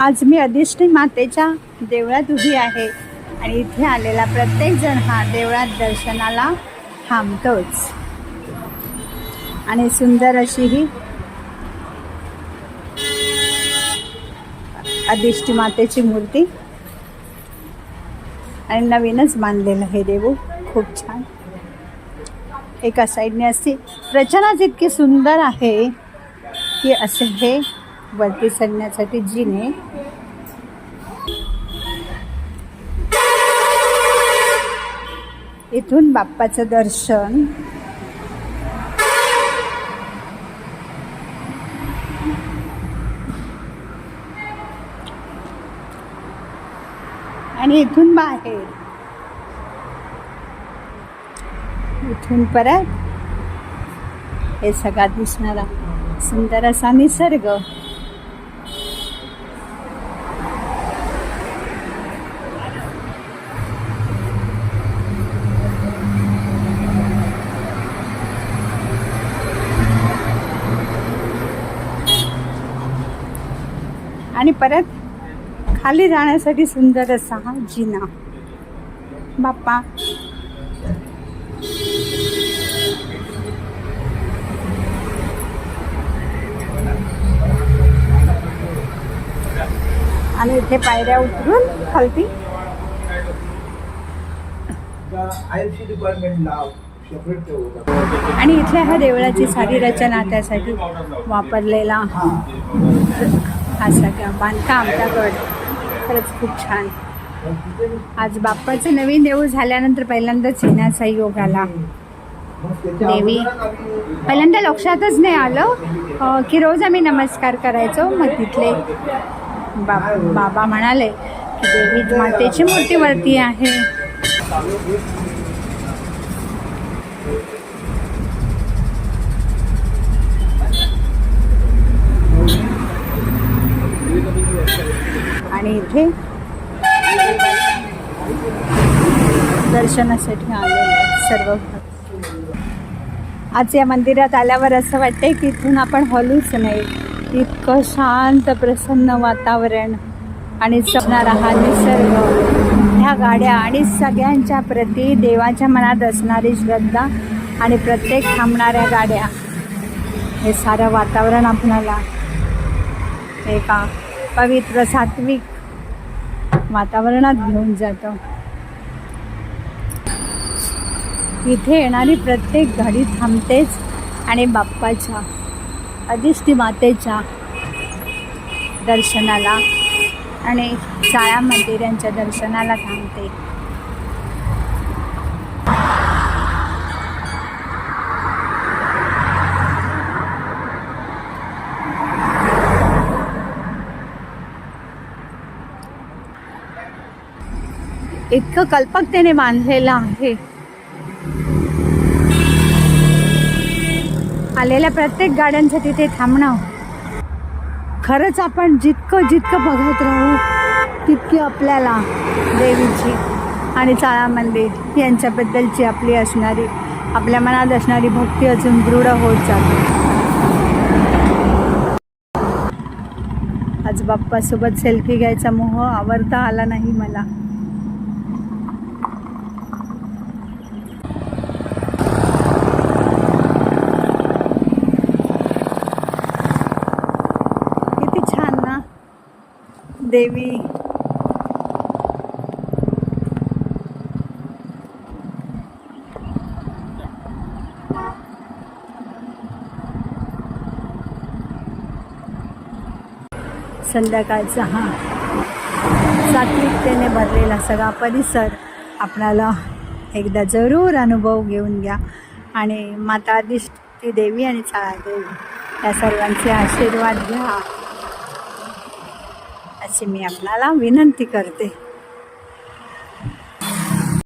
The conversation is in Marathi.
आज मी अधिष्ठी मातेच्या देवळात उभी आहे आणि इथे आलेला प्रत्येक जण हा देवळात दर्शनाला थांबतोच. आणि सुंदर अशी ही अधिष्ठी मातेची मूर्ती आणि नवीनच बांधलेलं हे देऊळ खूप छान. एका साईडने अशी रचनाच इतकी सुंदर आहे की असे हे वरती चढण्यासाठी जिने. इथून बाप्पाचं दर्शन आणि इथून बाहेर, इथून परत हे सगळा दिसणारा सुंदर असा निसर्ग. आणि परत खाली जाण्यासाठी सुंदर असा हा जिना. बाप्पा आणि इथे पायऱ्या उतरून खालती आणि इथल्या ह्या देवळाची सारी रचना त्यासाठी वापरलेला हा सगळा बांधकाम दगड खरंच खूप छान. आज बाप्पाचं नवीन देऊळ झाल्यानंतर पहिल्यांदाच येण्याचा योग आला. देवी पहिल्यांदा लक्षातच नाही आलं की रोज आम्ही नमस्कार करायचो. मग तिथले बाबा म्हणाले की देवी मातेची मूर्ती वरती आहे. आणि इथे दर्शनासाठी आलेले सर्व भक्त. आज या मंदिरात आल्यावर असं वाटतंय की इथून आपण हलूच नाही. इतकं शांत प्रसन्न वातावरण आणि जगणारा हा निसर्ग, ह्या गाड्या आणि सगळ्यांच्या प्रती देवाच्या मनात असणारी श्रद्धा आणि प्रत्येक थांबणाऱ्या गाड्या, हे सारं वातावरण आपल्याला एका पवित्र सात्विक वातावरणात घेऊन जातं. इथे येणारी प्रत्येक गाडी थांबतेच आणि बाप्पाच्या अधिष्ठी मातेच्या दर्शनाला आणि चाळा मंदिरांच्या दर्शनाला थांबते. इतकं कल्पकतेने बांधलेलं आहे. आलेल्या प्रत्येक गाड्यांसाठी ते थांबणं. खरंच आपण जितकं बघत राहू तितकी आपल्याला देवीची आणि चाळा मंदिर यांच्याबद्दलची आपल्या मनात असणारी भक्ती अजून दृढ होत जाते. आज बाप्पासोबत सेल्फी घ्यायचा मोह आवरता आला नाही मला. देवी संध्याकाळचा हा सात्विकतेने भरलेला सगळा परिसर आपल्याला एकदा जरूर अनुभव घेऊन घ्या. आणि माता अधिष्ठी देवी आणि चाळा देवी या सर्वांचे आशीर्वाद घ्या अशी मी आपल्याला विनंती करते.